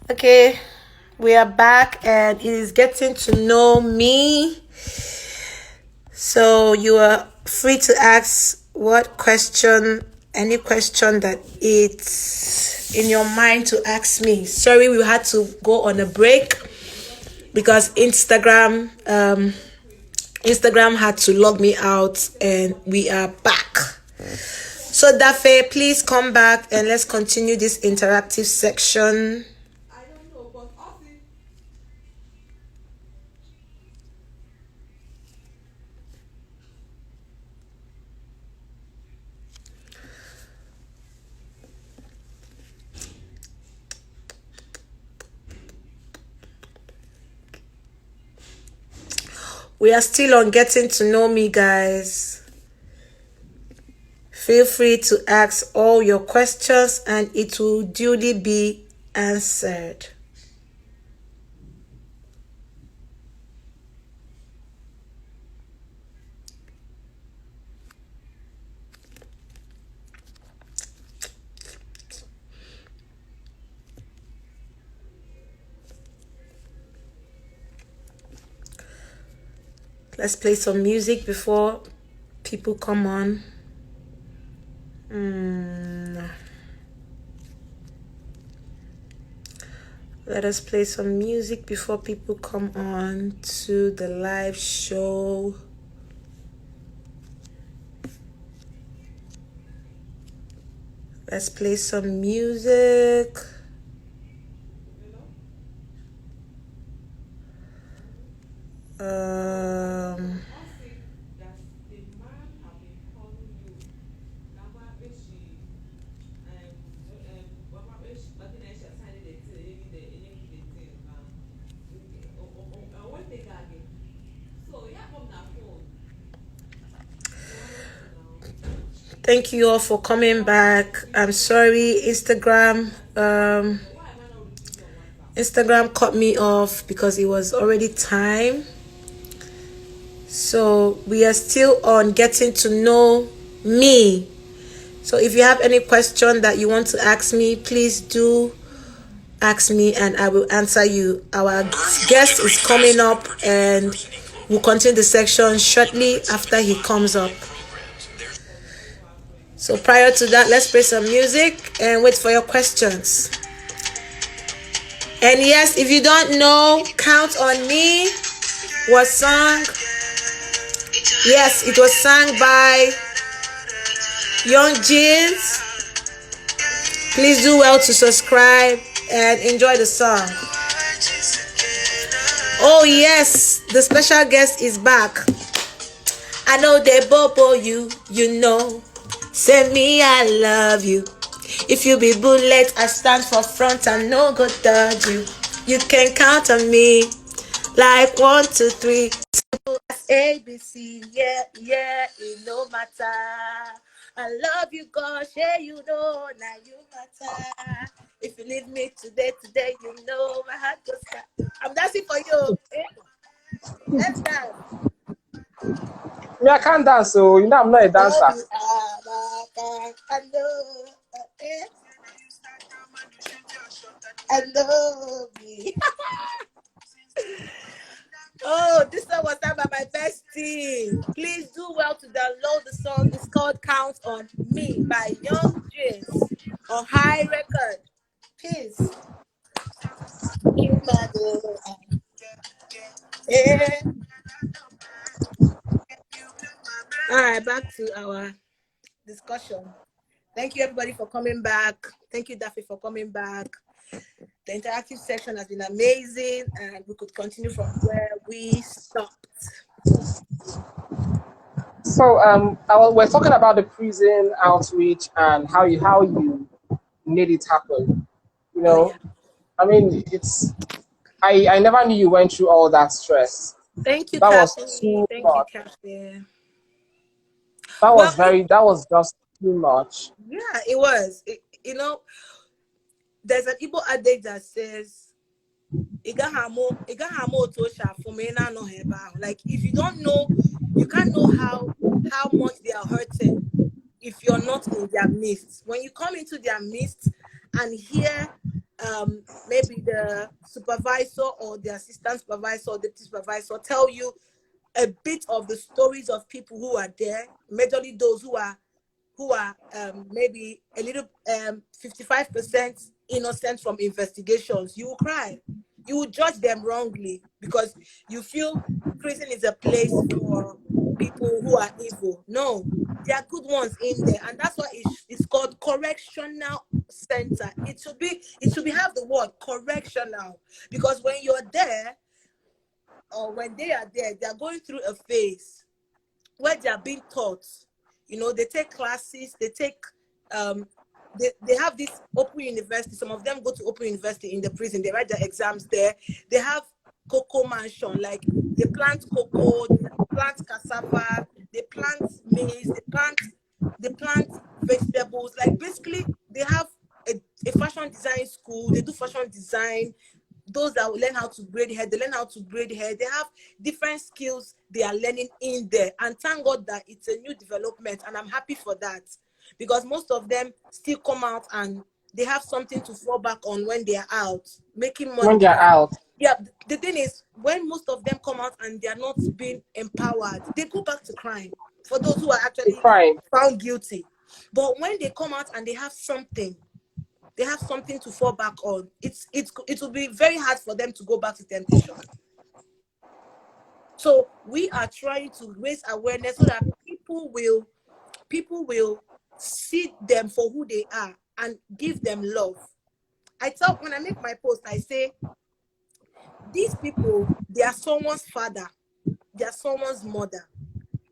Okay, we are back and it is getting to know me. So you are free to ask any question that it's in your mind to ask me. Sorry, we had to go on a break because Instagram had to log me out and we are back. So Dafe, please come back and let's continue this interactive section. We are still on getting to know me, guys. Feel free to ask all your questions and it will duly be answered. Let's play some music before people come on. Let us play some music before people come on to the live show. Let's play some music. Thank you all for coming back. I'm sorry, Instagram cut me off because it was already time. So we are still on getting to know me. So if you have any question that you want to ask me, please do ask me and I will answer you. Our guest is coming up and we'll continue the section shortly after he comes up. So prior to that, let's play some music and wait for your questions. And yes, if you don't know, Count on Me was sung. Yes, it was sung by Young Jeans. Please do well to subscribe and enjoy the song. Oh yes, the special guest is back. I know they bobo you know. Send me, I love you. If you be bullet, I stand for front and no go dodge you. You can count on me like 1, 2, 3. Simple as ABC, yeah, it no matter. I love you, gosh, yeah, you know, now you matter. If you leave me today, you know my heart goes back. I'm dancing for you. Let's dance. Me, I can't dance, so you know I'm not a dancer. I love me. Oh, this song was done by my bestie. Please do well to download the song. It's called Count on Me by Young Jeans on High Record. Peace. Yeah. All right, back to our discussion. Thank you, everybody, for coming back. Thank you, Daffy, for coming back. The interactive section has been amazing, and we could continue from where we stopped. So, we're talking about the prison outreach and how you made it happen. You know, Oh, yeah. I mean, I never knew you went through all that stress. Thank you, That was Kathy. too Thank you, much. Kathy. That Well, was just too much. yeah, it was. There's an Igbo adage that says, like if you don't know, you can't know how much they are hurting if you're not in their midst. When you come into their midst and hear maybe the supervisor or the assistant supervisor or the supervisor tell you a bit of the stories of people who are there, majorly those who are maybe a little 55% innocent from investigations, you will cry. You will judge them wrongly because you feel prison is a place for people who are evil. No, there are good ones in there, and that's why it's called correctional center. It should be have the word correctional, because when you're there or when they are there, they are going through a phase where they are being taught. You know, they take classes, they take they have this open university. Some of them go to open university in the prison, they write their exams there. They have cocoa mansion, like they plant cocoa, they plant cassava, they plant maize, they plant vegetables. Like basically they have a fashion design school, they do fashion design. Those that will learn how to braid hair, they learn how to braid hair. They have different skills they are learning in there. And thank God that it's a new development. And I'm happy for that, because most of them still come out and they have something to fall back on when they are out, making money. When they're out. Yeah, the thing is, when most of them come out and they are not being empowered, they go back to crime, for those who are actually found guilty. But when they come out and they have something to fall back on, it will be very hard for them to go back to temptation. So we are trying to raise awareness so that people will see them for who they are and give them love. When I make my post, I say, these people, they are someone's father, they are someone's mother,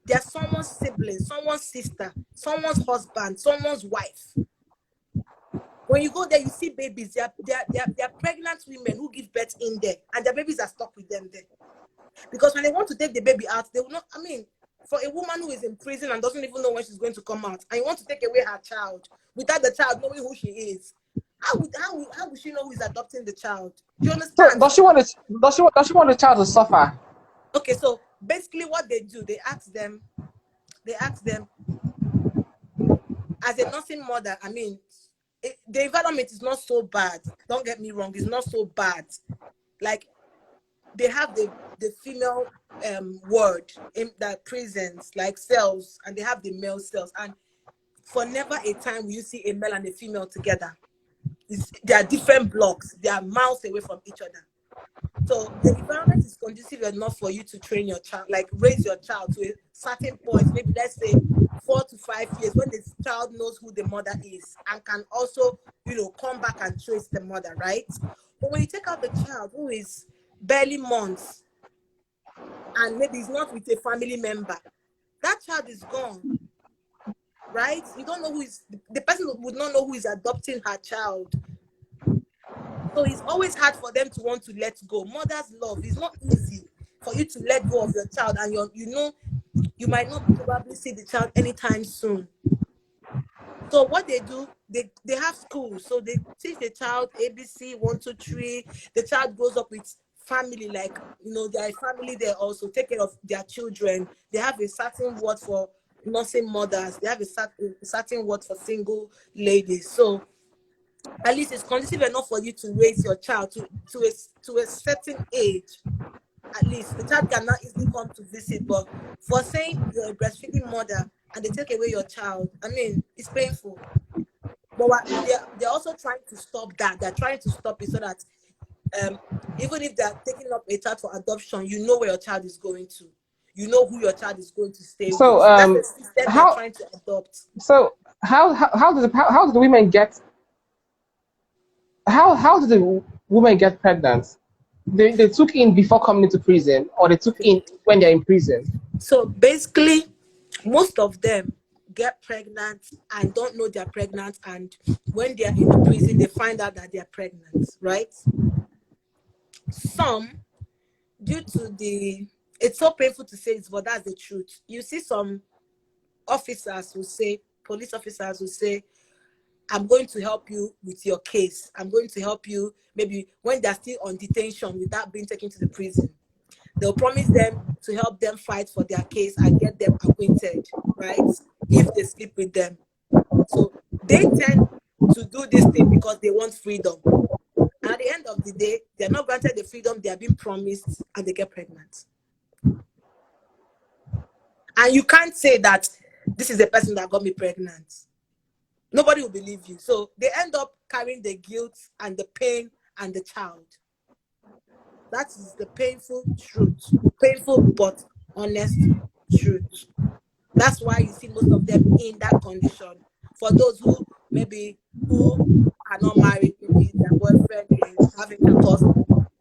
they are someone's sibling, someone's sister, someone's husband, someone's wife. When you go there, you see babies. They are pregnant women who give birth in there, and their babies are stuck with them there. Because when they want to take the baby out, they will not. I mean, for a woman who is in prison and doesn't even know when she's going to come out, and you want to take away her child without the child knowing who she is, how would she know who is adopting the child? Do you understand? So does she want the child to suffer? Okay, so basically, what they do, they ask them, as a nursing mother. I mean, the environment is not so bad. Don't get me wrong, it's not so bad. Like, they have the female ward in the prisons, like cells, and they have the male cells. And for never a time will you see a male and a female together. They are different blocks. They are miles away from each other. So the environment is conducive enough for you to train your child, like raise your child to a certain point, maybe let's say 4 to 5 years, when the child knows who the mother is and can also, come back and trace the mother, right? But when you take out the child who is barely months and maybe is not with a family member, that child is gone, right? You don't know who is, the person would not know who is adopting her child. So it's always hard for them to want to let go. Mother's love is not easy for you to let go of your child, and you might not probably see the child anytime soon. So what they do, they have schools. So they teach the child ABC 1, 2, 3. The child grows up with family, like their family there also take care of their children. They have a certain word for nursing mothers. They have a certain word for single ladies. So at least it's conducive enough for you to raise your child to a certain age. At least the child cannot easily come to visit, but for saying you're a breastfeeding mother and they take away your child, I mean, it's painful. But they're also trying to stop that. They're trying to stop it so that even if they're taking up a child for adoption, you know where your child is going to. You know who your child is going to stay with. So that's the system they're trying to adopt. So how do the women get? How do the women get pregnant? They took in before coming into prison, or they took in when they're in prison? So basically, most of them get pregnant and don't know they're pregnant, and when they're in the prison, they find out that they're pregnant, right? Some, due to it's so painful to say it, but that's the truth. You see some officers who say, police officers who say, I'm going to help you with your case. I'm going to help you maybe when they're still on detention without being taken to the prison. They'll promise them to help them fight for their case and get them acquitted, right? If they sleep with them. So they tend to do this thing because they want freedom. And at the end of the day, they're not granted the freedom they are being promised, and they get pregnant. And you can't say that this is the person that got me pregnant. Nobody will believe you. So they end up carrying the guilt and the pain and the child. That is the painful truth. Painful but honest truth. That's why you see most of them in that condition. For those who are not married, maybe their boyfriend is having a cause.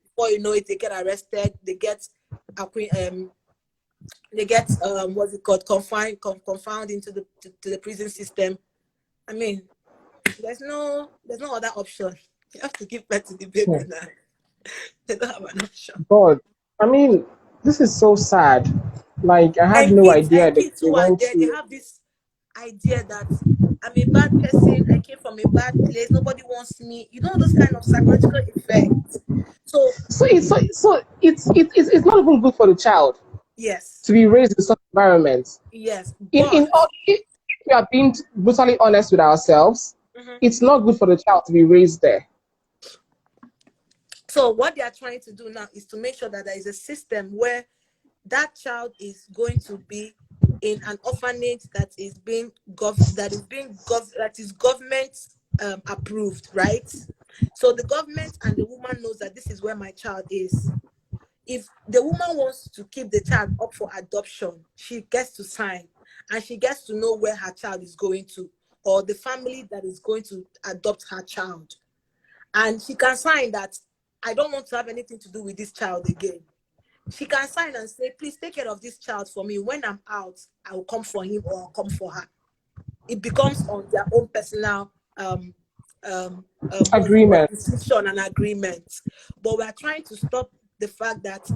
Before you know it, they get arrested. They get what's it called, confined into the prison system. I mean, there's no other option. You have to give birth to the baby now. They don't have an option. God, I mean, this is so sad. Like, I had no idea that kids who are there, they have this idea that I'm a bad person, I came from a bad place, nobody wants me. You know, those kind of psychological effects. So it's not even good for the child. Yes. To be raised in such environments. Yes. If we are being brutally honest with ourselves, it's not good for the child to be raised there. So what they are trying to do now is to make sure that there is a system where that child is going to be in an orphanage that is government approved, right? So the government and the woman knows that this is where my child is. If the woman wants to keep the child up for adoption, she gets to sign, and she gets to know where her child is going to, or the family that is going to adopt her child. And she can sign that I don't want to have anything to do with this child again. She can sign and say, please take care of this child for me. When I'm out, I will come for him or I'll come for her. It becomes on their own personal agreement. Decision and agreement. But we are trying to stop the fact that,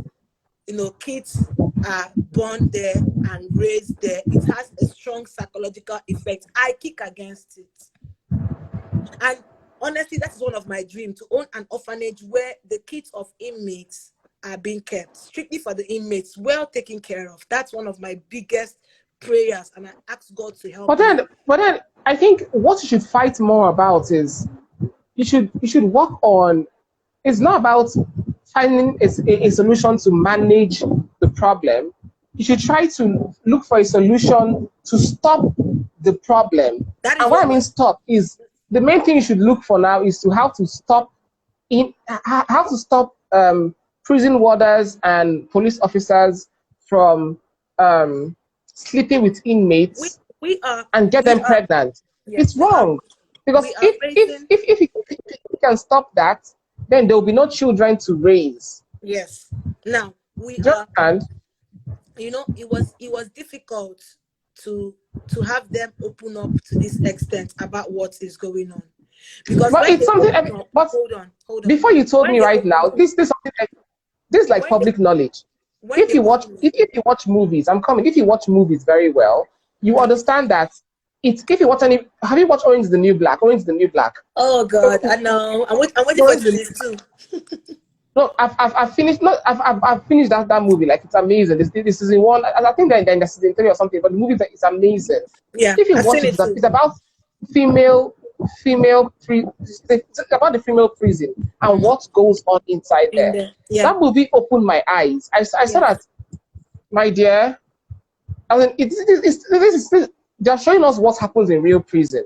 you know, kids are born there and raised there. It has a strong psychological effect. I kick against it. And honestly, that is one of my dreams, to own an orphanage where the kids of inmates are being kept, strictly for the inmates, well taken care of. That's one of my biggest prayers, and I ask God to help. But then I think what you should fight more about is you should work on. It's not about finding a solution to manage the problem. You should try to look for a solution to stop the problem. And what I mean stop is, the main thing you should look for now is to how to stop prison warders and police officers from sleeping with inmates and get them pregnant. Yes, it's wrong, because if you can stop that, then there will be no children to raise. Yes. Now you know, it was difficult to have them open up to this extent about what is going on, because it's something. But hold on. Before you told me right now, this is like public knowledge. If you watch movies, if you watch movies very well, you understand that if you watch have you watched Orange is the New Black? Orange is the New Black. Oh God, I know. I'm waiting for this too. No, I've finished. No, I've finished that movie. Like, it's amazing. This is in one. I think they're in the season 3 or something. But the movie is amazing. Yeah, if you watch it, it's about it's about the female prison and what goes on inside there. Yeah. That movie opened my eyes. I saw that, my dear. I mean, they're showing us what happens in real prison.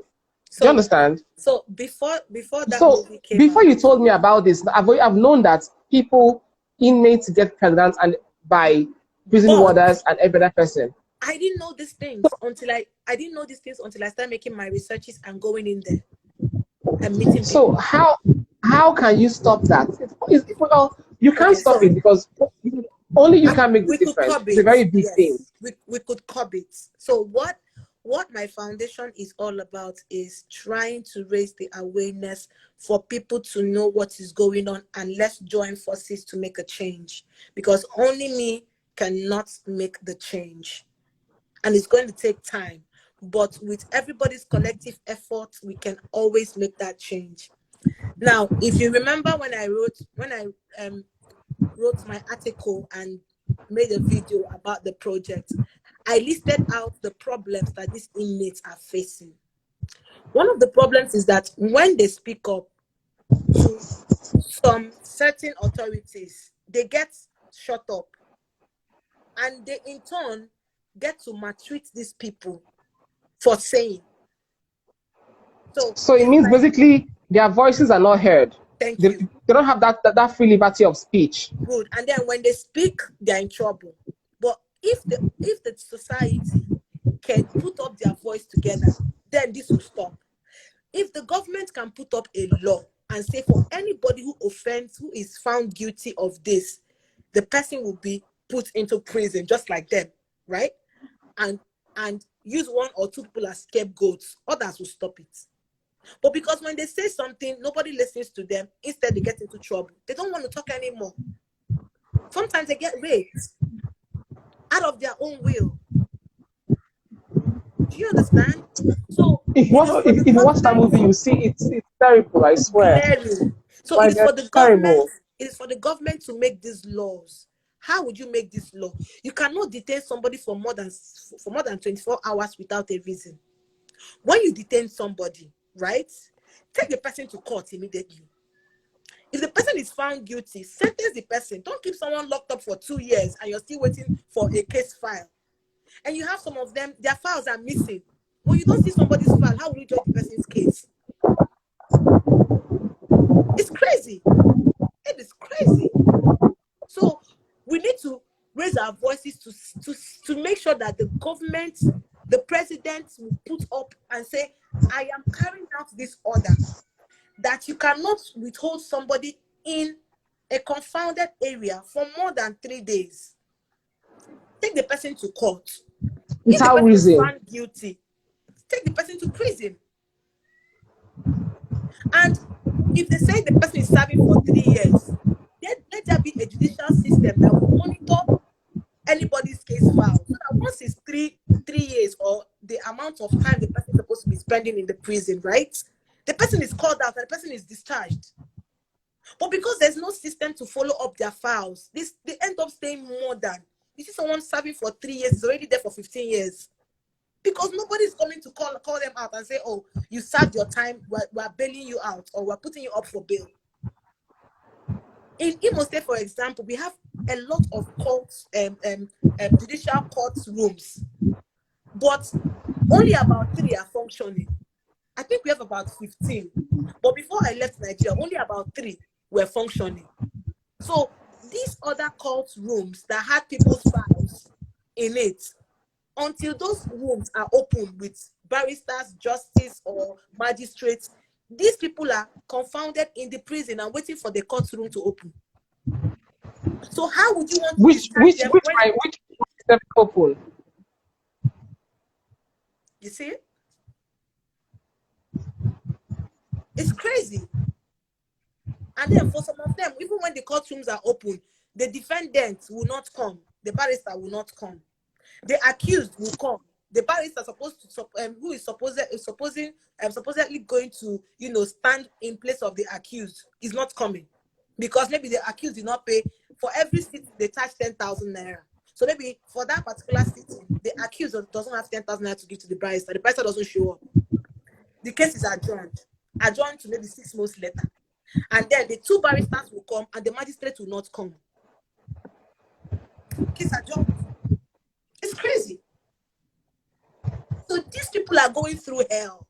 Do you understand? So before that movie came before you told me about this, I've known that inmates get pregnant and by prison warders and every other person. I didn't know these things until I started making my researches and going in there and meeting people. So how can you stop that? You can't stop it, because only you can make the difference. It's a very big thing. We could curb it. So what my foundation is all about is trying to raise the awareness for people to know what is going on, and let's join forces to make a change, because only me cannot make the change, and it's going to take time, but with everybody's collective effort, we can always make that change. Now, if you remember when I wrote my article and made a video about the project, I listed out the problems that these inmates are facing. One of the problems is that when they speak up, to some certain authorities, they get shut up, and they in turn get to maltreat these people for saying. So it It's means like, basically their voices are not heard. thank They you, don't have that free liberty of speech. good. And then when they speak, they're in trouble. But if the society can put up their voice together, then this will stop. If the government can put up a law and say for anybody who offends, who is found guilty of this, the person will be put into prison just like them, right? And use one or two people as scapegoats, others will stop it. But because when they say something, nobody listens to them, instead they get into trouble. They don't want to talk anymore. Sometimes they get raped out of their own will. Do you understand? So If it is for the you watch that government, movie, you see it's terrible. I swear, clearly. So it like is for they're the government. terrible. It is for the government to make these laws. How would you make this law? You cannot detain somebody for more than 24 hours without a reason. When you detain somebody, right, take the person to court immediately. If the person is found guilty, sentence the person. Don't keep someone locked up for 2 years and you're still waiting for a case file. And you have some of them, their files are missing. When you don't see somebody's file, how will you judge the person's case? It's crazy. It is crazy. So we need to raise our voices to make sure that the government, the president will put up and say, I am carrying out this order, that you cannot withhold somebody in a confounded area for more than 3 days. Take the person to court. If the Without person is reason. found guilty, take the person to prison. And if they say the person is serving for 3 years, let there be a judicial system that will monitor anybody's case file. So that once it's 3 years or the amount of time the person is supposed to be spending in the prison, right? The person is called out and the person is discharged. But because there's no system to follow up their files, they end up staying more than. You see someone serving for 3 years, is already there for 15 years. Because nobody's coming to call them out and say, oh, you served your time, we're bailing you out, or we're putting you up for bail. In Imo State, for example, we have a lot of courts, judicial court rooms, but only about 3 are functioning. I think we have about 15. But before I left Nigeria, only about 3 were functioning. So these other court rooms that had people's files in it, until those rooms are open with barristers, justice, or magistrates, these people are confounded in the prison and waiting for the courtroom to open. So how would you want to Which them step open? You see? It's crazy. And then for some of them, even when the courtrooms are open, the defendant will not come. The barrister will not come. The accused will come. The barrister who is supposedly going to, stand in place of the accused is not coming, because maybe the accused did not pay for every seat. They charge 10,000 naira. So maybe for that particular sitting, the accused doesn't have 10,000 naira to give to the barrister. The barrister doesn't show up. The case is adjourned to maybe 6 months later, and then the 2 barristers will come and the magistrate will not come. Case adjourned. It's crazy. So these people are going through hell.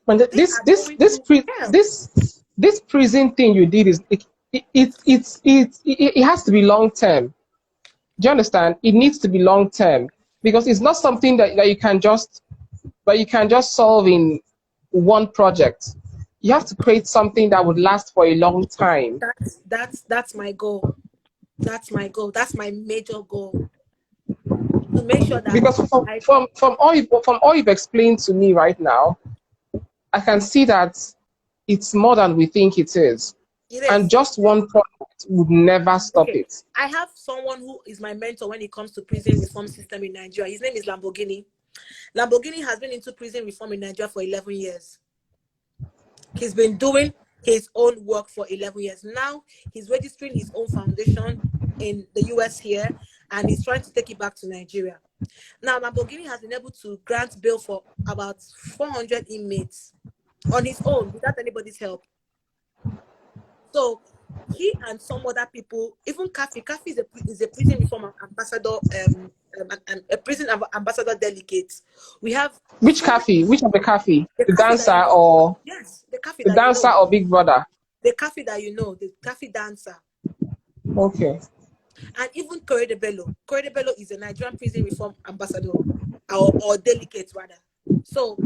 When this prison thing you did it has to be long term. Do you understand? It needs to be long term, because it's not something that you can just solve in one project. You have to create something that would last for a long time. That's my goal. That's my goal. That's my major goal. To make sure that, because from all you've explained to me right now, I can see that it's more than we think it is. And just one project would never stop it. I have someone who is my mentor when it comes to prison reform system in Nigeria. His name is Lamborghini. Lamborghini has been into prison reform in Nigeria for 11 years. He's been doing his own work for 11 years. Now he's registering his own foundation in the US here, and he's trying to take it back to Nigeria. Now Lamborghini has been able to grant bail for about 400 inmates on his own without anybody's help. So he and some other people, even Kafi is a prison reform ambassador, a prison ambassador delegate. We have Which Kafi? Which of the Kafi? The Kafi dancer or yes, the Kafi the that dancer or Big Brother? the Kafi that the Kafi dancer. Okay. And even Korede Bello. Korede Bello is a Nigerian prison reform ambassador or delegate rather. So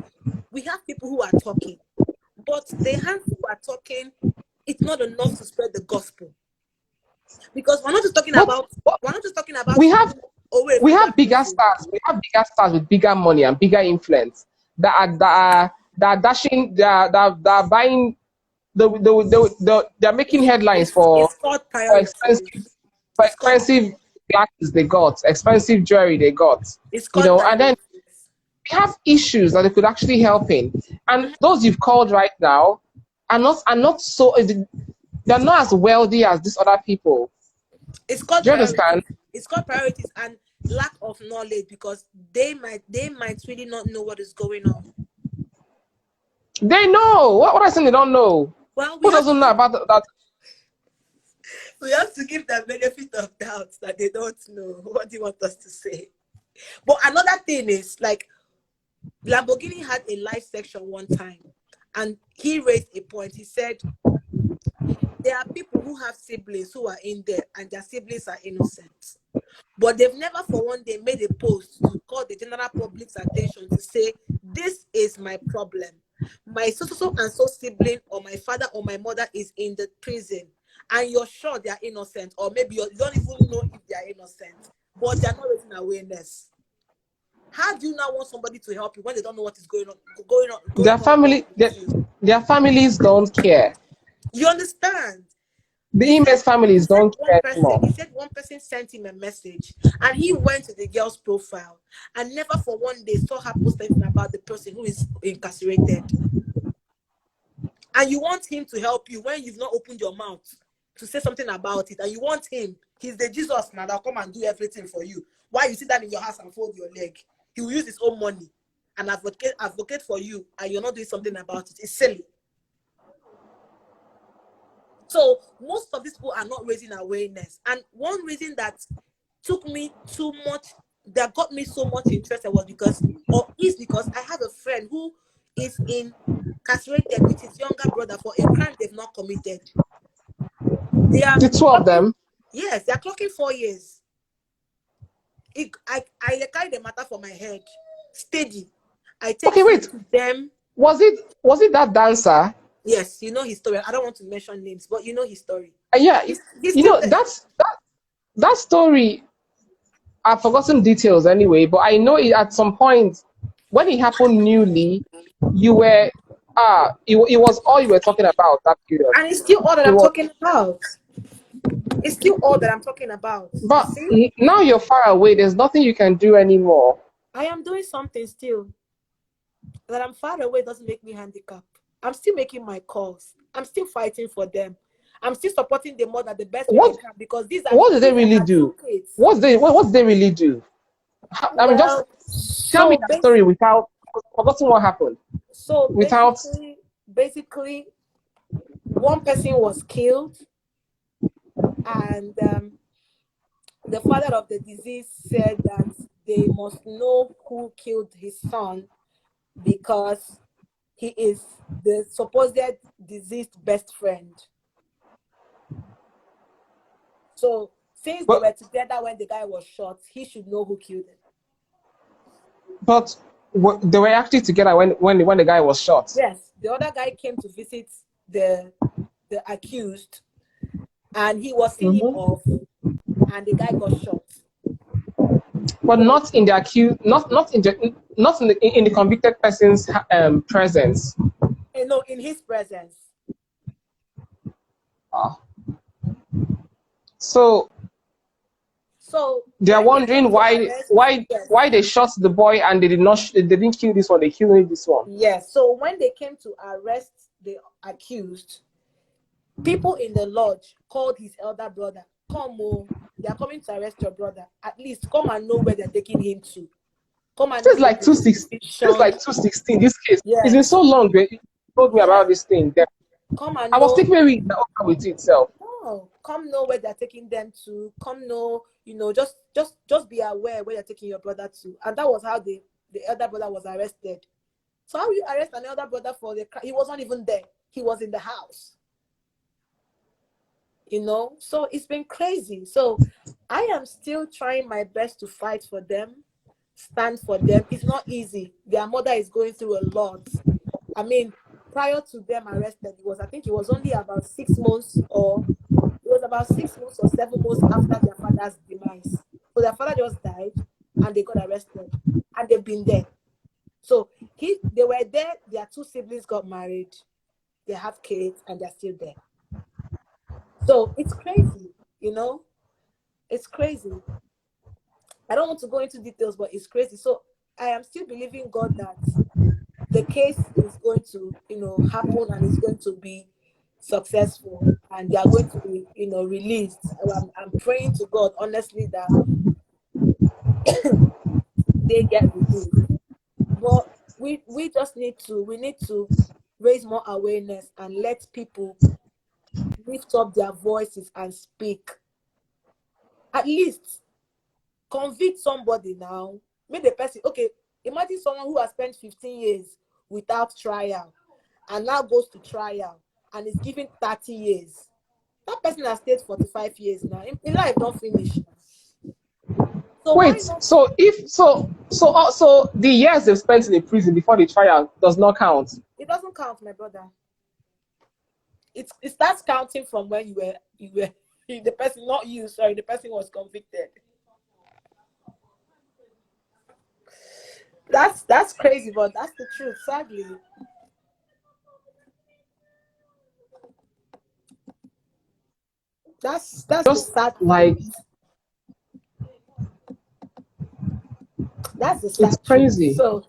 we have people who are talking, but the hands who are talking, it's not enough to spread the gospel. Because we're not just talking about we have bigger stars. We have bigger stars with bigger money and bigger influence that are dashing, that are buying, they're making headlines for expensive glasses they got, expensive jewelry they got, and then we have issues that they could actually help in. And those you've called right now are not so, they're not as wealthy as these other people. It's called Do you understand? It's called priorities and lack of knowledge, because they might really not know what is going on. They know. What I saying they don't know? Well, who doesn't know about that? We have to give them benefit of doubt that they don't know. What do you want us to say? But another thing is, like, Lamborghini had a live section one time, and he raised a point. He said, there are people who have siblings who are in there and their siblings are innocent, but they've never for one day made a post to call the general public's attention to say, this is my problem. My so and so sibling or my father or my mother is in the prison, and you're sure they are innocent, or maybe you don't even know if they are innocent, but they're not raising awareness. How do you now want somebody to help you when they don't know what is going on? Their families don't care. You understand? The Imes families don't care anymore. He said one person sent him a message, and he went to the girl's profile and never for one day saw her post anything about the person who is incarcerated. And you want him to help you when you've not opened your mouth to say something about it, and you want him, he's the Jesus man that'll come and do everything for you. Why you sit down in your house and fold your leg? He will use his own money and advocate for you, and you're not doing something about it. It's silly. So most of these people are not raising awareness. And one reason that got me so much interested is because I have a friend who is incarcerated with his younger brother for a crime they've not committed. The two of them? Yes, they're clocking 4 years. I carry the matter for my head. Steady. I take them. Was it that dancer? Yes, you know his story. I don't want to mention names, but you know his story. Yeah, that story. I've forgotten details anyway, but I know it at some point when it happened newly, you were it was all you were talking about that period. And it's still all that I'm talking about. It's still all that I'm talking about. But now you're far away. There's nothing you can do anymore. I am doing something still. That I'm far away doesn't make me handicapped. I'm still making my calls. I'm still fighting for them. I'm still supporting the mother the best way I can, because these are what do they really do? What do they really do? I mean, just tell me the story without forgetting what happened. So basically, one person was killed, and the father of the deceased said that they must know who killed his son, because he is the supposed deceased best friend. So since they were together when the guy was shot, he should know who killed him. But they were actually together when the guy was shot. Yes, the other guy came to visit the accused, and he was seeing him off, and the guy got shot. But not in the accused, not in the convicted person's presence. No, in his presence. So they are wondering why they shot the boy and they didn't kill this one. They killed this one. Yes. So when they came to arrest the accused, people in the lodge called his elder brother. Come on, they are coming to arrest your brother. At least come and know where they're taking him to. Come and. It's like 216. It's like 216. This case. Yes. It's been so long. told me about this thing. Then Come and I was know. thinking maybe it's over with itself. Oh, come know where they're taking them to. Come know, just be aware where you're taking your brother to. And that was how the elder brother was arrested. So how you arrest an elder brother for the crime? He was not even there. He was in the house. So it's been crazy. So I am still trying my best to fight for them, stand for them. It's not easy. Their mother is going through a lot. I mean, prior to them arrested, I think it was only about 6 months, or it was about 6 months or 7 months after their father's demise. So their father just died and they got arrested, and they've been there. So they were there, their two siblings got married, they have kids, and they're still there. So it's crazy, it's crazy. I don't want to go into details, but it's crazy. So I am still believing God that the case is going to, happen, and it's going to be successful, and they are going to be, released. I'm praying to God, honestly, that they get released. But we just need to raise more awareness and let people lift up their voices and speak. At least convict somebody now. Make the person, okay, imagine someone who has spent 15 years without trial and now goes to trial and is given 30 years. That person has stayed 45 years now. In life, don't finish. So wait, so the years they've spent in the prison before the trial does not count? It doesn't count, my brother. It starts counting from when you were the person, not you, sorry, the person was convicted. That's crazy, but that's the truth, sadly. That's just the sad like truth. That's the sad it's crazy. Truth. So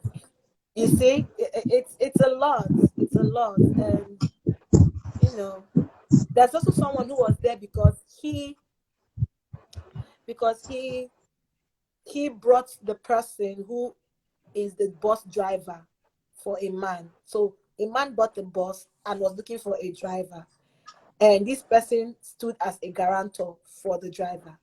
you see, it's a lot. It's a lot, and there's also someone who was there because he brought the person who is the bus driver for a man. So a man bought the bus and was looking for a driver, and this person stood as a guarantor for the driver,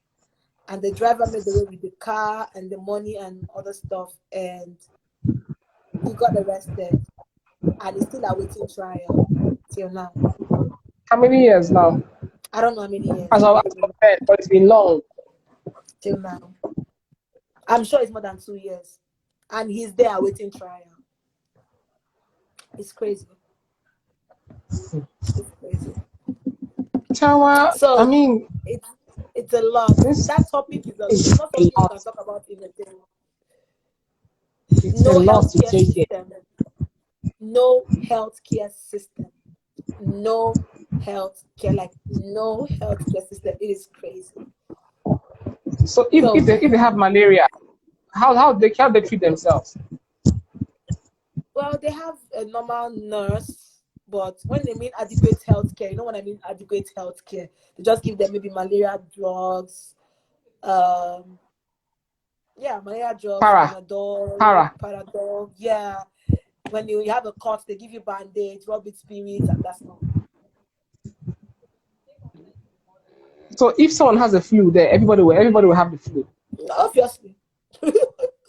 and the driver made the way with the car and the money and other stuff, and he got arrested, and he's still awaiting trial till now. How many years now? I don't know how many years. As of then, but it's been long. Till now. I'm sure it's more than 2 years. And he's there awaiting trial. It's crazy. It's crazy. Chawa, So, I mean, it's a lot. That topic is it's not something you can talk about in a day. It's no healthcare system. No healthcare system. No healthcare, no healthcare system. It is crazy. So if they have malaria, how they treat themselves? Well, they have a normal nurse, but when they mean adequate healthcare, you know what I mean? Adequate healthcare. They just give them maybe malaria drugs. Malaria drugs, Paradol. Yeah. When you have a cut, they give you band-aids, rub it spirits, and that's all. So if someone has a flu there, everybody will have the flu. Obviously.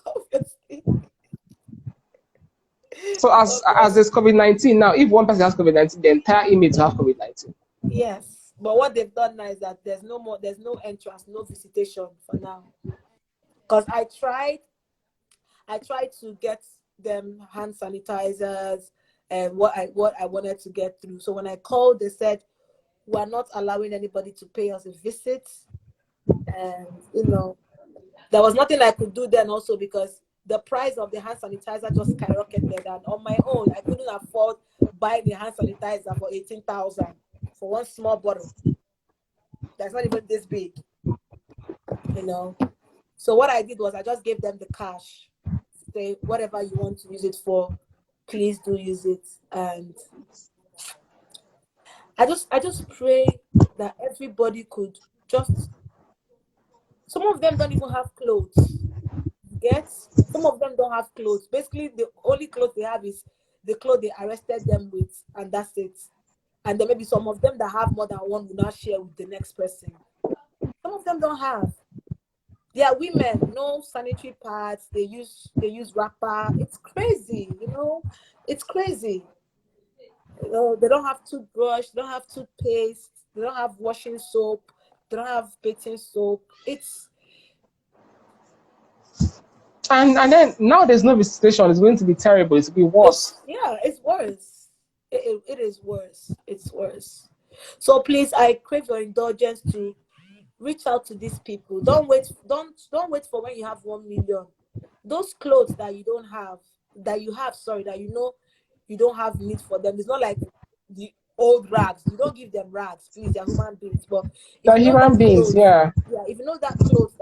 Obviously. So as there's COVID-19 now, if one person has COVID-19, the entire inmate will have COVID-19. Yes. But what they've done now is that there's no entrance, no visitation for now. Because I tried to get them hand sanitizers and what I wanted to get through. So when I called, they said, we're not allowing anybody to pay us a visit. And, there was nothing I could do then also, because the price of the hand sanitizer just skyrocketed. And on my own, I couldn't afford buying the hand sanitizer for 18,000 for one small bottle. That's not even this big, So what I did was I just gave them the cash. Say, whatever you want to use it for, please do use it. And I just pray that everybody could just. Some of them don't even have clothes. Some of them don't have clothes. Basically, the only clothes they have is the clothes they arrested them with, and that's it. And then maybe some of them that have more than one will not share with the next person. Some of them don't have. They are women, no sanitary pads. They use wrapper. It's crazy, It's crazy. They don't have toothbrush. They don't have toothpaste. They don't have washing soap. They don't have bathing soap. And then now there's no visitation. It's going to be terrible. It's going to be worse. It's worse. It is worse. It's worse. So please, I crave your indulgence to reach out to these people. Don't wait for when you have 1 million. Those clothes that you don't have, that you know you don't have need for them. It's not like the old rags. You don't give them rags, please. They're human beings. But they're human beings, yeah. Yeah, if you know that clothes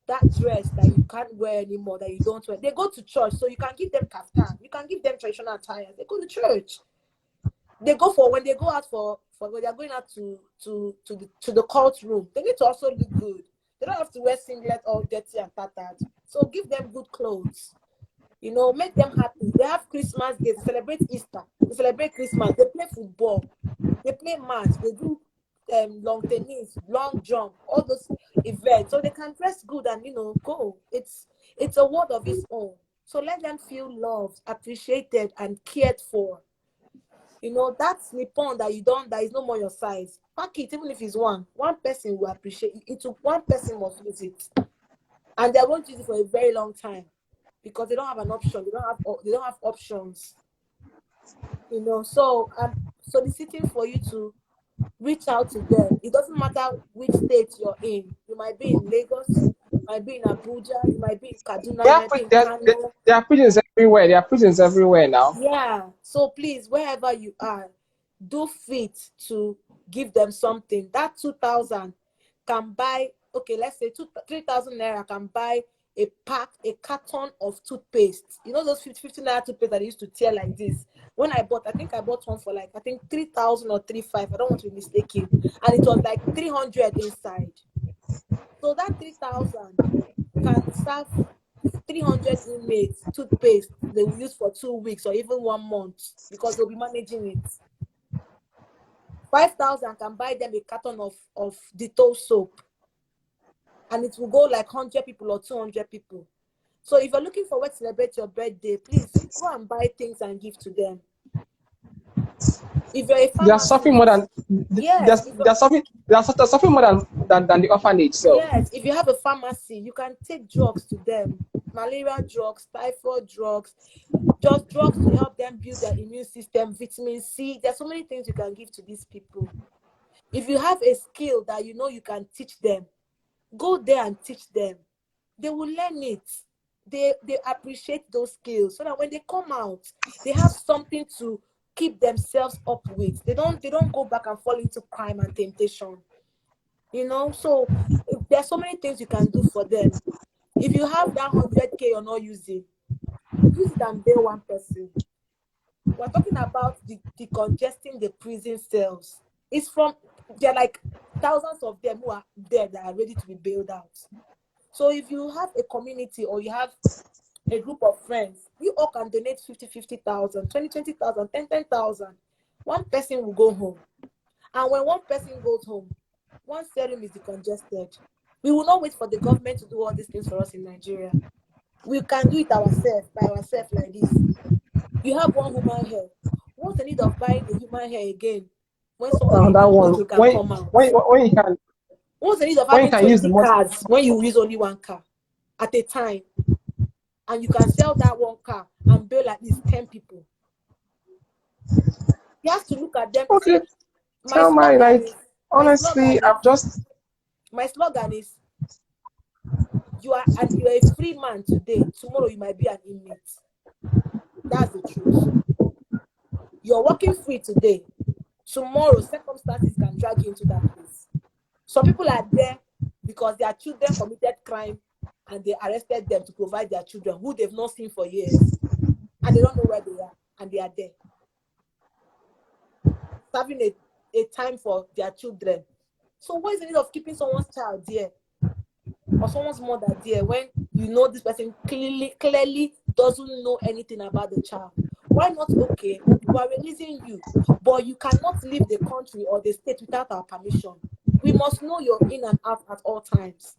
that dress that you can't wear anymore, that you don't wear, they go to church, so you can give them kaftan, you can give them traditional attire. They go to church. They go for when they go out for when they're going out to the cult room. They need to also look good. They don't have to wear singlet all dirty and tattered. So give them good clothes. Make them happy. They have Christmas days. They celebrate Easter. They celebrate Christmas. They play football. They play match. They do long tennis, long jump, all those events. So they can dress good and go. It's a world of its own. So let them feel loved, appreciated, and cared for. That slip-on that is no more your size. Pack it, even if it's one person will appreciate it. One person must use it, and they're going to use it for a very long time because they don't have an option. They don't have options. So I'm soliciting for you to reach out to them. It doesn't matter which state you're in. You might be in Lagos, you might be in Abuja, you might be in Kaduna, you might be in Kano. There are prisons everywhere. There are prisons everywhere now. Yeah. So please, wherever you are, do fit to give them something. That 2,000 can buy, let's say 3,000 naira can buy a carton of toothpaste. Those 50 naira toothpaste that I used to tear like this. When I bought one for 3,000 or 3,500. I don't want to be mistaken. And it was like 300 inside. So that 3,000 can serve 300 inmates toothpaste they will use for 2 weeks or even 1 month because they'll be managing it. 5,000 can buy them a carton of Dettol soap. And it will go like 100 people or 200 people. So if you're looking for where to celebrate your birthday, please go and buy things and give to them. If you're a pharmacist, they're suffering more than they're suffering more than the orphanage. So yes, if you have a pharmacy, you can take drugs to them, malaria drugs, typhoid drugs, just drugs to help them build their immune system, vitamin C. There's so many things you can give to these people. If you have a skill that you can teach them, go there and teach them. They will learn it. They appreciate those skills so that when they come out, they have something to keep themselves up with. They don't go back and fall into crime and temptation. So there's so many things you can do for them. If you have that 100K you're not using, use it and bail one person. We're talking about decongesting the prison cells. There are like thousands of them who are there that are ready to be bailed out. So if you have a community or you have a group of friends, you all can donate 50,000, 20,000, 10,000. One person will go home. And when one person goes home, one serum is decongested. We will not wait for the government to do all these things for us in Nigeria. We can do it ourselves, by ourselves like this. You have one human hair. What's the need of buying the human hair again? When someone can come out. When you can. What's the need of having 20 cars when you use only one car at a time? And you can sell that one car and bail at least 10 people. You have to look at them. Okay. Honestly, my slogan is you're a free man today. Tomorrow you might be an inmate. That's the truth. You're working free today. Tomorrow circumstances can drag you into that place. Some people are there because their children committed crime and they arrested them to provide their children who they've not seen for years. And they don't know where they are. And they are there. Having a time for their children. So what is the need of keeping someone's child there? Or someone's mother there when this person clearly doesn't know anything about the child? Why not? Okay, we are releasing you, but you cannot leave the country or the state without our permission. We must know you're in and out at all times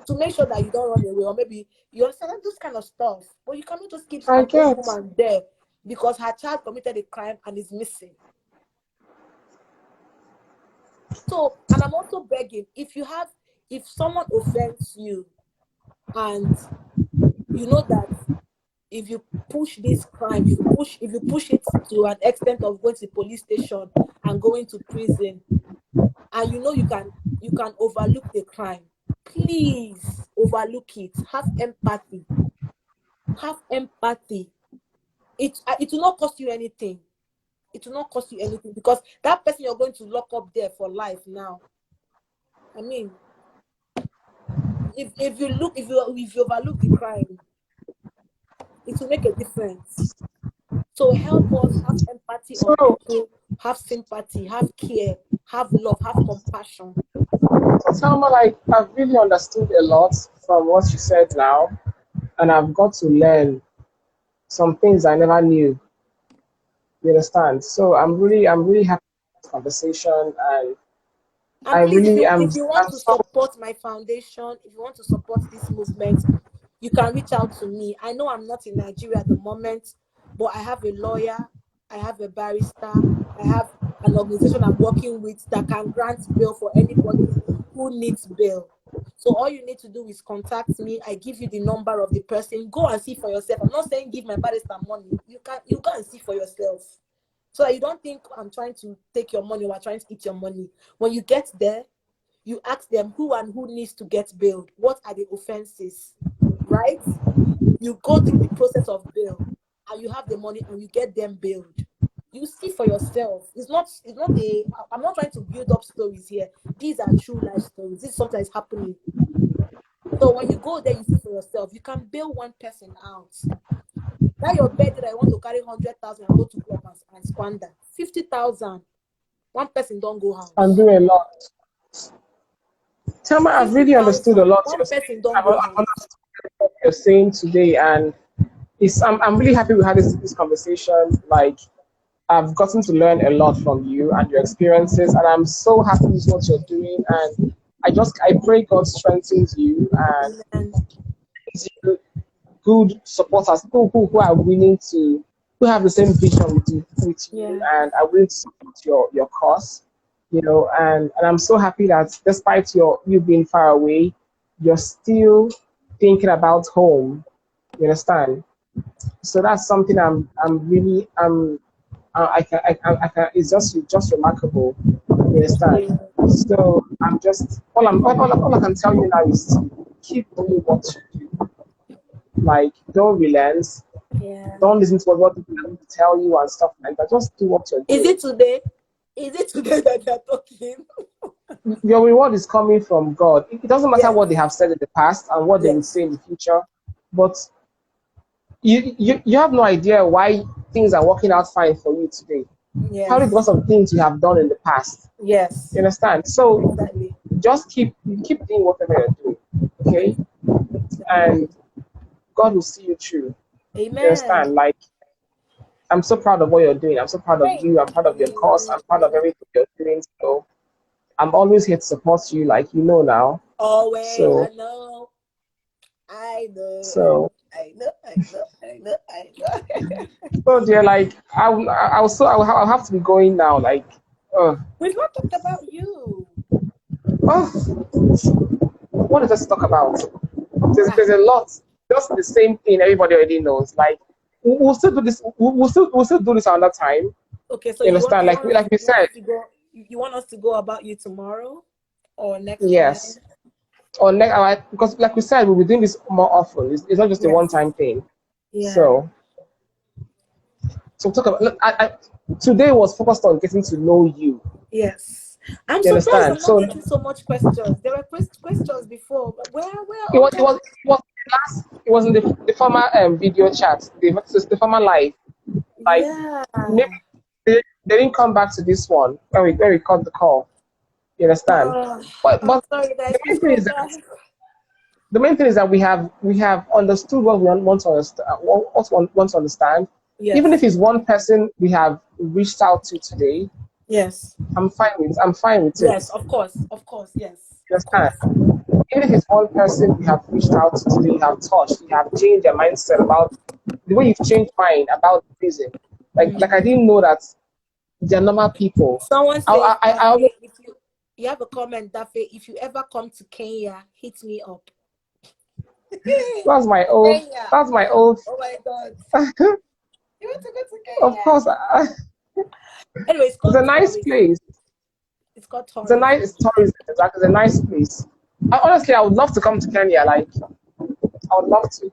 to make sure that you don't run away, or maybe you understand this kind of stuff. But you cannot just keep I an old get. woman there because her child committed a crime and is missing. So, and I'm also begging, if someone offends you and you know that if you push this crime, if you push it to an extent of going to the police station and going to prison, and you know you can overlook the crime, please overlook it. Have empathy. Have empathy. It will not cost you anything. It will not cost you anything because that person you're going to lock up there for life now. I mean, if you overlook the crime, it will make a difference. So help us have empathy on people, have sympathy, have care, have love, have compassion. Salma, like, I've really understood a lot from what you said now, and I've got to learn some things I never knew. You understand? So I'm really happy with this conversation, and And I please, really am. if you want to support my foundation, if you want to support this movement, you can reach out to me. I know I'm not in Nigeria at the moment, but I have a lawyer, I have a barrister, I have an organization I'm working with that can grant bail for anybody who needs bail. So all you need to do is contact me. I give you the number of the person. Go and see for yourself. I'm not saying give my barrister money. You go and see for yourself. So that you don't think I'm trying to take your money or I'm trying to eat your money. When you get there, you ask them who needs to get bailed. What are the offenses, right? You go through the process of bail and you have the money and you get them bailed. You see for yourself. I'm not trying to build up stories here. These are true life stories. This is something that's happening. So when you go there, you see for yourself. You can bail one person out. Now your bed that I want to carry 100,000 and go to club and squander 50,000. One person don't go house. I'm doing a lot. Thelma, I've really understood a lot. One person don't go house. What you're saying today, and I'm really happy we had this conversation. Like, I've gotten to learn a lot from you and your experiences, and I'm so happy with what you're doing. And I pray God strengthens you and gives you good supporters, people who are willing to, who have the same vision with you, and are willing to support your cause. You know, and I'm so happy that despite you being far away, you're still thinking about home. You understand? So that's something I can, it's just remarkable. You understand? So I'm just all I can tell you now is to keep doing what you do. Like, don't relent. Yeah. Don't listen to what people tell you and stuff like that. Just do what you're doing. Is it today that they're talking? Your reward is coming from God. It doesn't matter what they have said in the past and what they will say in the future, but you have no idea why things are working out fine for you today. Yes. Probably because of things you have done in the past. Yes. You understand? So exactly. Just keep doing whatever you're doing, okay? And God will see you through. Amen. You understand? Like, I'm so proud of what you're doing. I'm so proud of you. I'm proud of your cause. I'm proud of everything you're doing. So I'm always here to support you, like you know now. Always. So, I know. So I know. So dear, like I'll have to be going now. Like, we've not talked about you. Oh, what did I talk about? There's a lot. Just the same thing everybody already knows. Like, we'll still do this. We'll still do this another time. Okay, so you understand? Like we said, you want us to go about you tomorrow or next? Yes. Time? Or next, because like we said, we'll be doing this more often. It's not just a one-time thing. Yeah. So talk about. Today was focused on getting to know you. Yes. I'm surprised I'm not getting so much questions. There were questions before, but where it was in the former video chat, the former live. Like, maybe they didn't come back to this one when we cut the call. You understand? But sorry, guys, the main thing is that we have understood what we want to understand. What we want to understand. Even if Yes. it's one person we have reached out to today, Yes. I'm fine with it. Yes. Of course. Of course. Yes. You Of course. understand? Even if it's one person we have reached out to today, you have touched, you have changed their mindset about the way you've changed mine about prison. Like I Mm. didn't know that they're normal people. Someone says I that always, if you have a comment that if you ever come to Kenya, hit me up. that's my old, Kenya. that's my old. Oh my God. You want to go to Of Kenya? course, Anyway, it's it's called a nice tourism. place. It's called It's a tourism. nice tourism. Exactly, it's a nice place. Honestly, I would love to come to Kenya. Like, I would love to.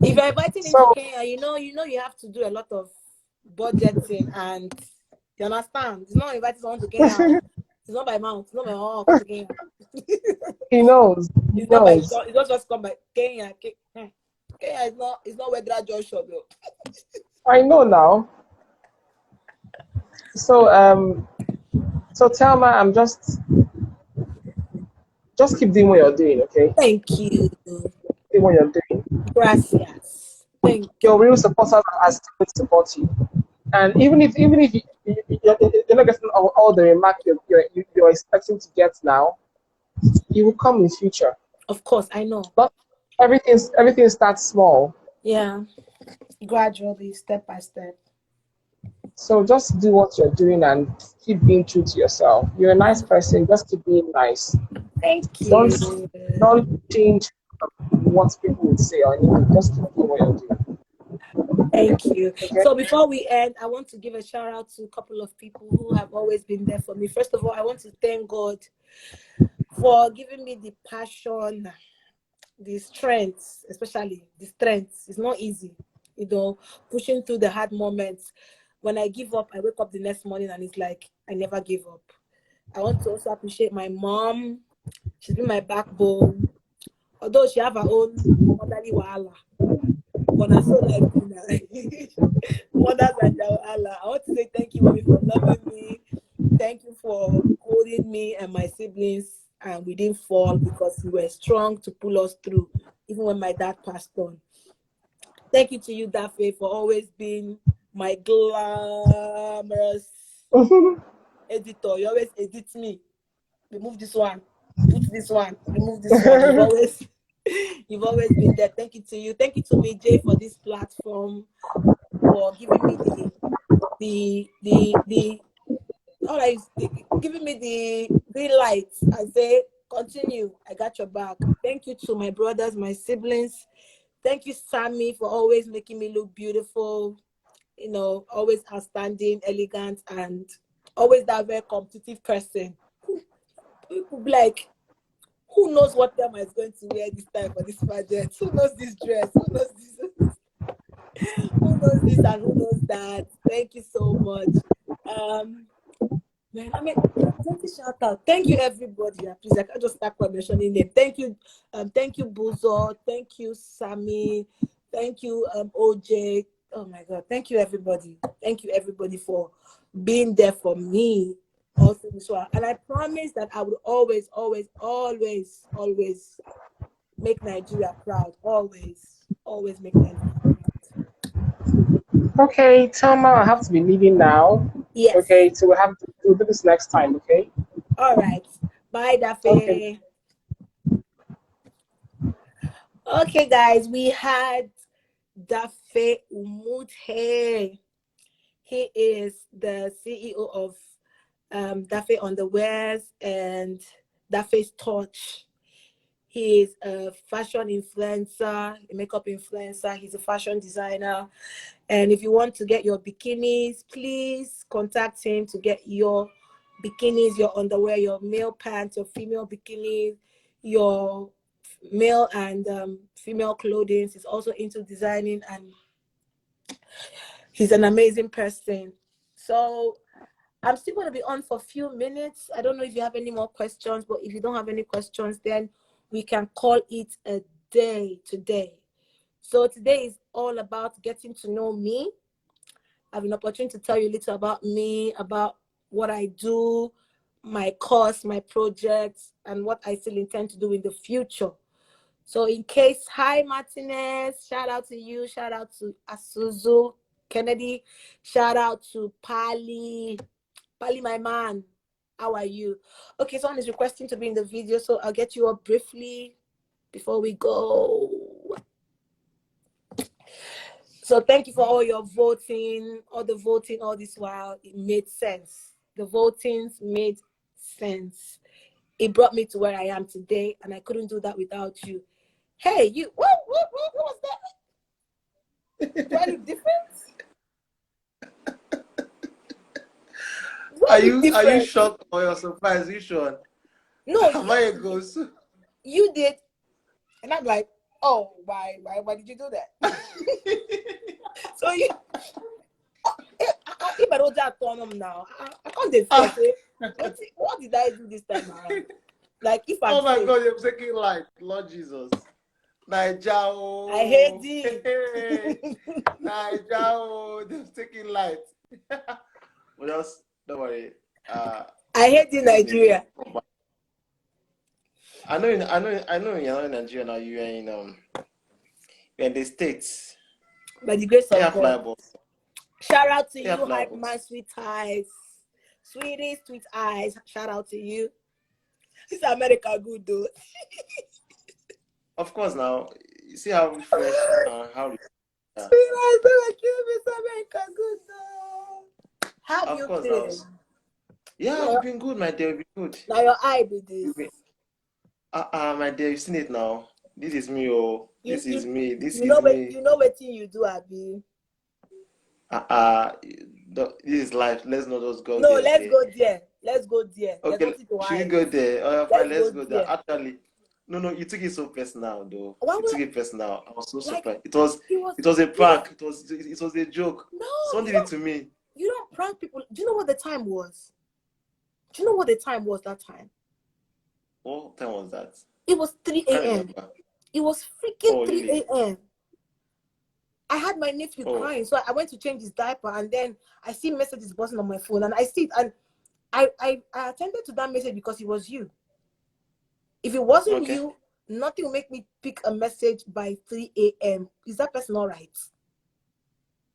If you're inviting into So, Kenya, you have to do a lot of budgeting and you understand. It's not inviting someone to Kenya. It's not by mouth. It's not by come to Kenya. he knows. He It's not by knows. it's not just come by Kenya. Kenya is not where that Joshua though. I know now. So, so Thelma, I'm just keep doing what you're doing, okay? Thank you. Doing what you're doing. Gracias. Thank Your you. real supporters are still going to support you. And even if you're not getting all the remark you're expecting to get now, you will come in future. Of course, I know. But everything starts small. Yeah. Gradually, step by step. So just do what you're doing and keep being true to yourself. You're a nice person. Just keep being nice. Thank Don't you. don't change what people would say or anything. Just keep doing what you're doing. Thank you. Okay. So before we end, I want to give a shout out to a couple of people who have always been there for me. First of all, I want to thank God for giving me the passion, the strength, especially the strength. It's not easy, pushing through the hard moments. When I give up, I wake up the next morning and it's like I never gave up. I want to also appreciate my mom. She's been my backbone. Although she have her own motherly wahala. But I so like mothers and Allah. I want to say thank you, mommy, for loving me. Thank you for holding me and my siblings, and we didn't fall because you were strong to pull us through, even when my dad passed on. Thank you to you, Dafe, for always being my glamorous editor. You always edit me. Remove this one, put this one, remove this one. You've always been there. Thank you to you. Thank you to me, Jay, for this platform, for giving me giving me the green light and say, continue. I got your back. Thank you to my brothers, my siblings. Thank you, Sammy, for always making me look beautiful. Always outstanding, elegant, and always that very competitive person. People be like, who knows what Thelma is going to wear this time for this project? Who knows this dress? Who knows this? Who knows this and who knows that? Thank you so much. Man, plenty shout out. Thank you, everybody. Please, I can't just start mentioning name. Thank you, Buzo. Thank you, Sammy. Thank you, OJ. Oh my God. Thank you, everybody. Thank you, everybody, for being there for me also this one. And I promise that I will always, always, always, always make Nigeria proud. Always, always make Nigeria proud. Okay, Thelma, I have to be leaving now. Yes. Okay, so we'll do this next time, okay? All right. Bye, Dafe. Okay, guys, we had Dafe Umuthe. He is the CEO of Dafe Underwears and Dafe's Touch. He is a fashion influencer, a makeup influencer. He's a fashion designer. And if you want to get your bikinis, please contact him to get your bikinis, your underwear, your male pants, your female bikinis, your male and female clothing. He's also into designing, and he's an amazing person. So I'm still going to be on for a few minutes. I don't know if you have any more questions, but if you don't have any questions, then we can call it a day today. So today is all about getting to know me. I have an opportunity to tell you a little about me, about what I do, my course, my projects, and what I still intend to do in the future. So in case, hi Martinez, shout out to you, shout out to Asuzu. Kennedy. Shout out to Pali. Pali, my man. How are you? Okay, someone is requesting to be in the video, so I'll get you up briefly before we go. So thank you for all your voting, all the voting, all this while. It made sense. The votings made sense. It brought me to where I am today, and I couldn't do that without you. Hey, you, what was that? Do I look different? Are you shocked or you're surprised? You sure? No, Am I a ghost? you did. And I'm like, oh, why did you do that? So you, if I don't just turn them now, I can't defend it. What did I do this time around? Like, if I'm Oh my safe, God, you're taking light, Lord Jesus. Naija, I hate this. Naija, they're taking light. Well, just don't worry. I hate in Nigeria. I know you're not in Nigeria now. You're in the States. By the grace of Yeah, God. flyable. Shout out to Yeah, you, flyable. Hype Man, Sweet Eyes. Sweetie, Sweet Eyes. Shout out to you. This is America good, though. Of course, now you see how refreshed how. Yeah. Sweet Eyes, Miss America good, though. How Of you course, been? yeah, we've been good, my dear. We've been good. Now your eye be this. My dear, you've seen it now. This is me, oh. This is me. This is me. You know what thing you do, Abi. This is life. Let's not just go No, there. let's Okay? go there. Let's go there. Okay, should we go there? Oh, fine, let's go there. Actually, no, you took it so personal, though. You took it personal. I was so surprised. It was a prank. It was a joke. No, someone did it to me. You don't prank people. Do you know what the time was? Do you know what the time was that time? What time was that? It was 3 a.m. It was freaking 3 a.m. I had my nephew crying, so I went to change his diaper, and then I see messages buzzing on my phone, and I see it, and I attended to that message because it was you. If it wasn't you, nothing will make me pick a message by 3 a.m. Is that person all right?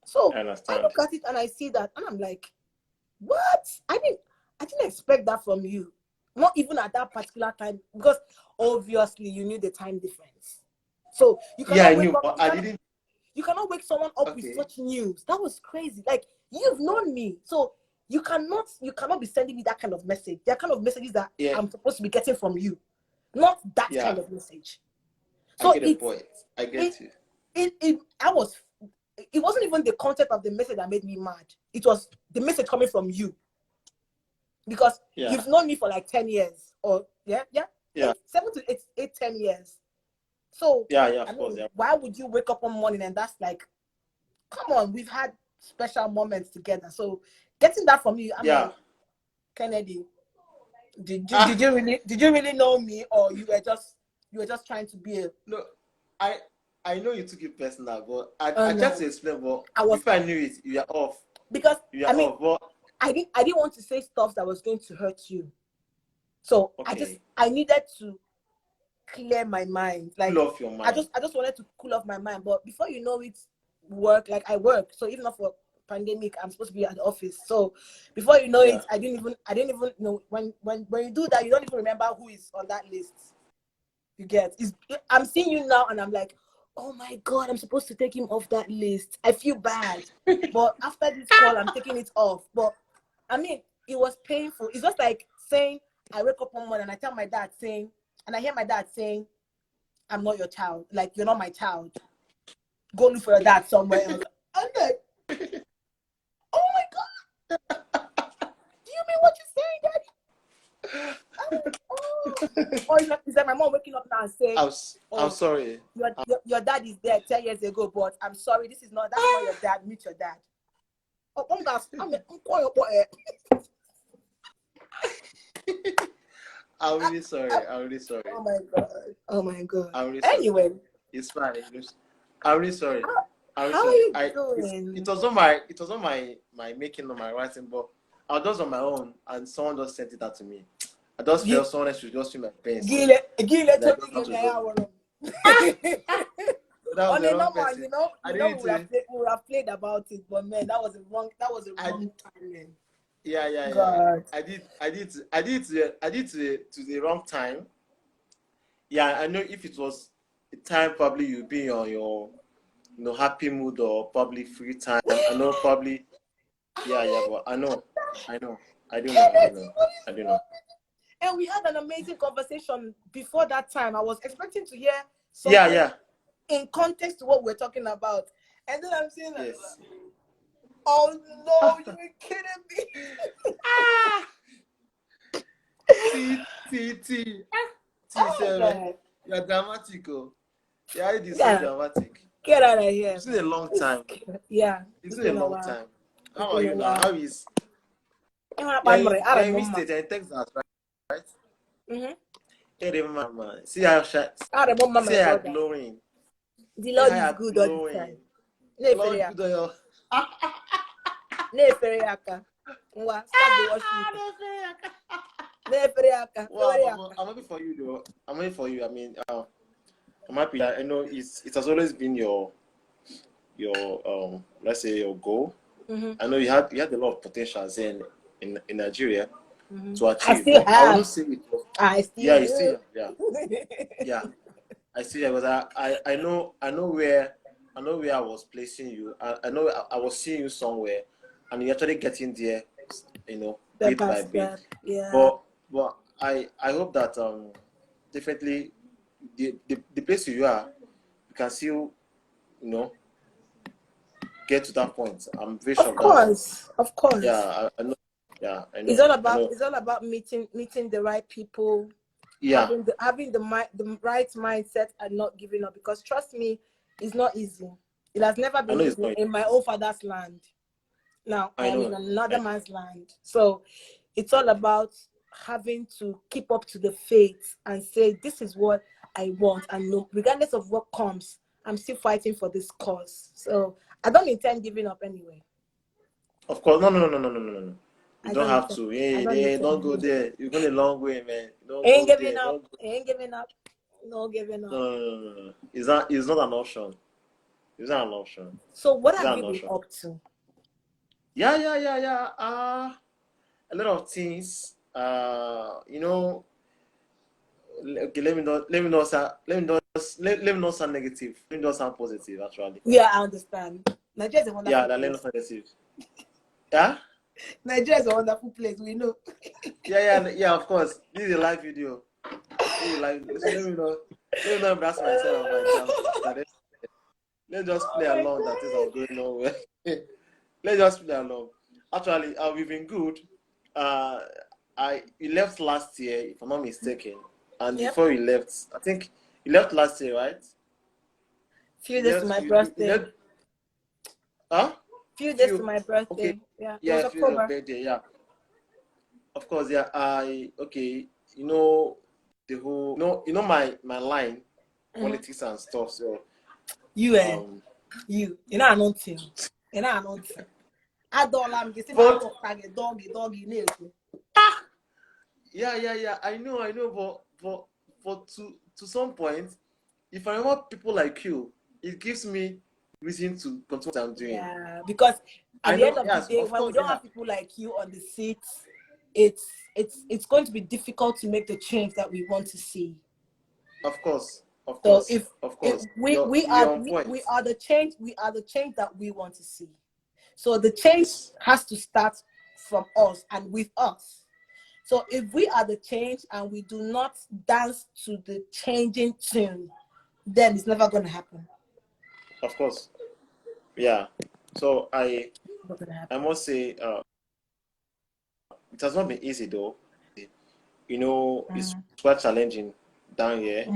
So I look at it and I see that, and I'm like, what? I didn't expect that from you. Not even at that particular time, because obviously you knew the time difference. So you cannot I knew, but I didn't. You cannot wake someone up with such news. That was crazy. Like, you've known me, so you cannot be sending me that kind of message. There are kind of messages that I'm supposed to be getting from you, not that kind of message. So I get the point. I get you. It wasn't even the content of the message that made me mad. It was the message coming from you, because you've known me for like 10 years, or 7 to 8, 10 years. So why would you wake up one morning and that's like, come on, we've had special moments together. So getting that from you, I'm like, Kennedy, did you really know me, or you were just trying to be a... No, I know you took it personal, but I tried to explain, but if I knew it, you are off. Because off, but I didn't want to say stuff that was going to hurt you. So I needed to clear my mind. Like, cool off your mind. I just wanted to cool off my mind. But before you know it, I work. So even for pandemic, I'm supposed to be at the office. So before you know it, I didn't even know when you do that, you don't even remember who is on that list. You get? I'm seeing you now, and I'm like, oh my God, I'm supposed to take him off that list. I feel bad, but after this call, I'm taking it off. But I mean, it was painful. It's just like saying, I wake up one morning and I tell my dad saying, and I hear my dad saying, I'm not your child. Like, you're not my child. Go look for your dad somewhere else. I'm like, oh my God. Do you mean what you're saying, Daddy? I'm like, oh. Or is that my mom waking up now and saying, I'm sorry. Your dad is dead 10 years ago, but I'm sorry, that's not your dad. Meet your dad. Oh, I'm really sorry. Oh my God. I'm really sorry. Anyway, it's fine. I'm really sorry. How are you doing? It was on my making on my writing, but I was just on my own, and someone just sent it out to me. I just felt someone else should just feel my pain. On a normal, we would have played about it, but man, that was a wrong timing. Yeah. God. I did to the wrong time. Yeah, I know if it was a time probably you'd be on your happy mood or probably free time. I know probably but I know. I do know. And we had an amazing conversation before that time. I was expecting to hear something in context to what we're talking about. And then I'm saying, yes. Oh no, you're kidding me. T, Oh, you're dramatic, oh. Yeah, it is so dramatic. Get out of here. It's been a long time. Yeah. It's been a long time. How are you now? How is I'm in State in Texas, right? Mm-hmm. Hey, mama. See how glowing. The Lord is good all the time. Lord good on your Stop the worship. Wow, I'm happy for you though. I'm happy for you. I mean, I'm happy. I know it has always been your let's say your goal. Mm-hmm. I know you had a lot of potentials in Nigeria to achieve. I still have. I wouldn't say it. I still you still yeah. I see because I know where I was placing you. I know I was seeing you somewhere, and you're actually getting there, bit by bit. Yeah. But I hope that definitely the place you are, you can still get to that point. I'm very sure. Of course. Yeah, I know. Yeah, I know. It's all about meeting the right people. Yeah. Having the right mindset and not giving up, because trust me, it's not easy. It has never been easy in my own father's land. Now I am in another man's land. So it's all about having to keep up to the faith and say, this is what I want, and no, regardless of what comes, I'm still fighting for this cause. So I don't intend giving up anyway. Of course, no. You don't have to. Don't go there. You're going a long way, man. Ain't giving up. No giving up. No. It's not an option. It's not an option. So what have you been up to? Yeah. A lot of things. Okay, let me not sound negative. Let me not sound positive. Actually. Yeah, I understand. Nigeria is a wonderful place. Let me not sound negative. Yeah. Nigeria is a wonderful place. We know. Yeah. Of course, this is a live video. So let me not embarrass myself. Let's just play along. That is all going nowhere. Let's just play along. Actually, we've been good. You left last year, if I'm not mistaken, and before you left, I think you left last year, right? Few days to my birthday. Few days to my birthday. Okay. Yeah. Yeah, few days of birthday. Yeah. Of course, yeah. The whole, my line, politics and stuff. So you know nothing. I don't like this. Doggy. Yeah. I know, but to some point, if I want people like you, it gives me reason to continue what I'm doing. Yeah, because at the end of the day, when we don't have people like you on the seats, it's going to be difficult to make the change that we want to see. Of course. So if we are the change that we want to see. So the change has to start from us and with us. So if we are the change and we do not dance to the changing tune, then it's never going to happen. Of course. Yeah. So I must say, it has not been easy though. It's quite challenging down here.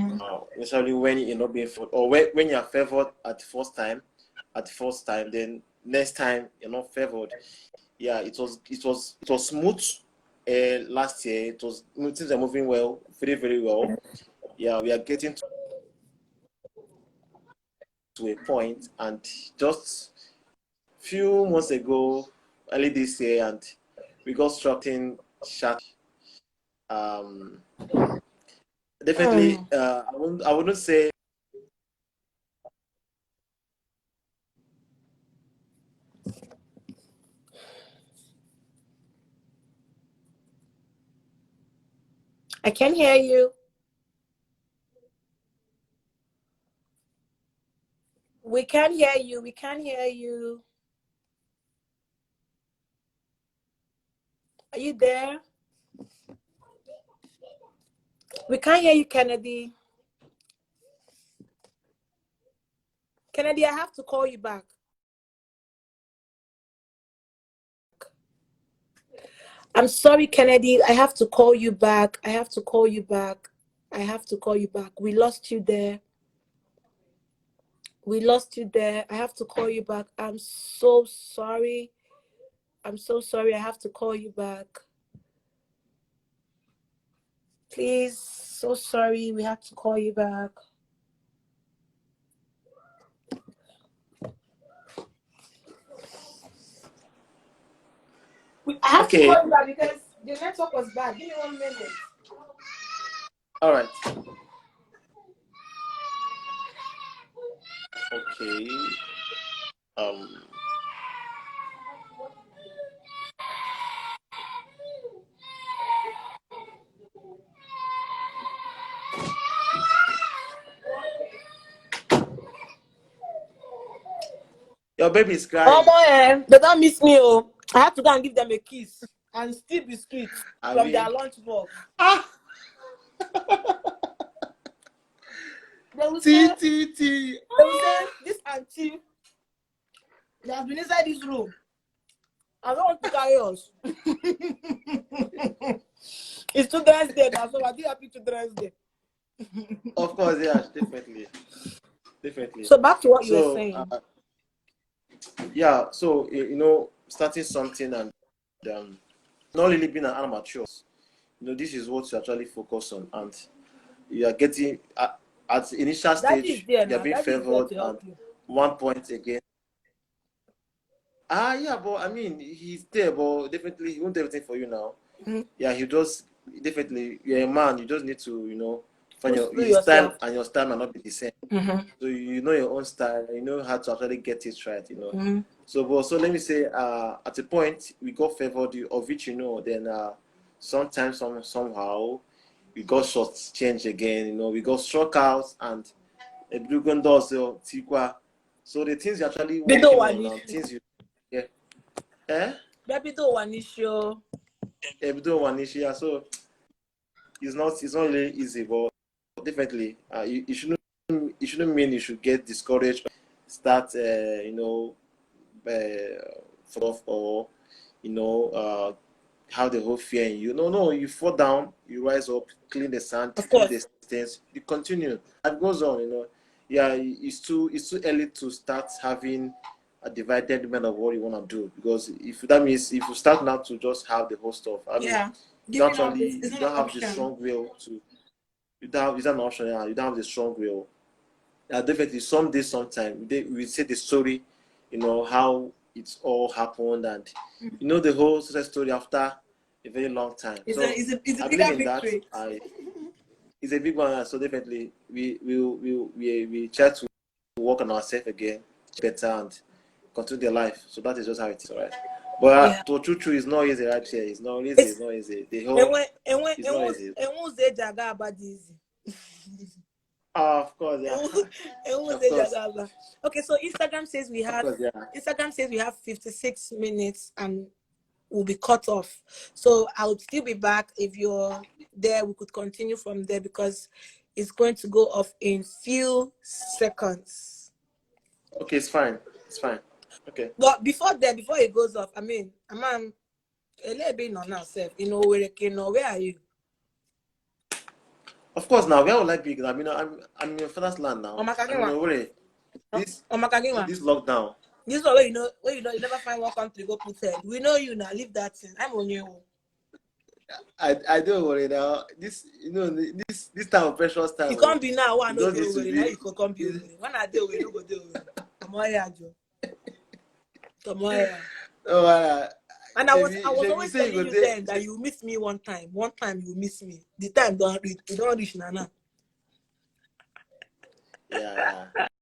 Especially when you're not being favored, or when you're favored at the first time, then next time you're not favored. Yeah, it was smooth. Last year, things are moving well, very, very well. Yeah, we are getting to a point, and just few months ago, early this year, and we got struck in chat. Definitely, I wouldn't say I can hear you. We can hear you. We can hear you. Are you there? We can't hear you, Kennedy. Kennedy, I have to call you back. I'm sorry, Kennedy. I have to call you back. I have to call you back. I have to call you back. We lost you there. We lost you there. I have to call you back. I'm so sorry. I'm so sorry. I have to call you back. Please. So sorry. We have to call you back. I have to call you back because the network was bad. Give me 1 minute. All right. Okay. Your baby is crying. Oh boy, they don't miss me. Oh, I have to go and give them a kiss and steal biscuits from their lunch box. They will say, this auntie, they have been inside this room. I don't want to carry us. It's Children's Day now, so I think happy Children's Day. Of course, yeah, definitely. Definitely. So back to what you were saying. Yeah, so starting something and not really being an amateur. This is what you actually focus on, and you are getting at the initial stage, you are being favored, and 1 point again. Yeah, but I mean, he's there, but definitely he won't do everything for you now. Mm-hmm. Yeah, he does. Definitely, you're a man. You just need to, find your style, and your style might not be the same. Mm-hmm. So you know your own style. You know how to actually get it right. Mm-hmm. So let me say, at a point we got favored, of which then sometimes somehow we got short-changed again. We got struck out, and a blue gun does Tikwa. So the things you actually working on now, things you Rapido one issue. Yeah, so it's not really easy, but definitely you shouldn't mean you should get discouraged, start or have the whole fear in you. No, you fall down, you rise up, clean the sand, clean the stains, you continue. It goes on. Yeah, it's too early to start having a divided mind of what you want to do, because if you start now to just have the whole stuff, you don't have the strong will to. You don't have an option. Yeah, you don't have the strong will. Definitely, someday, sometime, we say the story, how it's all happened, and the whole success story after a very long time. It's a bigger victory. It's a big one. So definitely, we try to work on ourselves again, better, and continue their life. So that is just how it is, right? But to true is not easy, right here. It's not easy. It's not easy. The whole it's not easy. Of course, yeah. Okay, so Instagram says we have Instagram says we have 56 minutes and we'll be cut off. So I'll still be back. If you're there, we could continue from there because it's going to go off in few seconds. Okay, it's fine. It's fine. Okay. But before it goes off, I mean, I'm a little bit on ourselves. Where are you? Of course, now where would I be? I'm in your father's land now. This lockdown. This is where you never find one country go put head. We know you now. Leave that thing. I'm on you. I don't worry now. This time of precious time. You can't be now. One no do worry. Now you can come be. When I do, we no go do. Come on here, Joe. Come on here. Oh, and I was always telling you then that you miss me one time. One time you miss me. The time don't reach. You don't reach Nana. Yeah.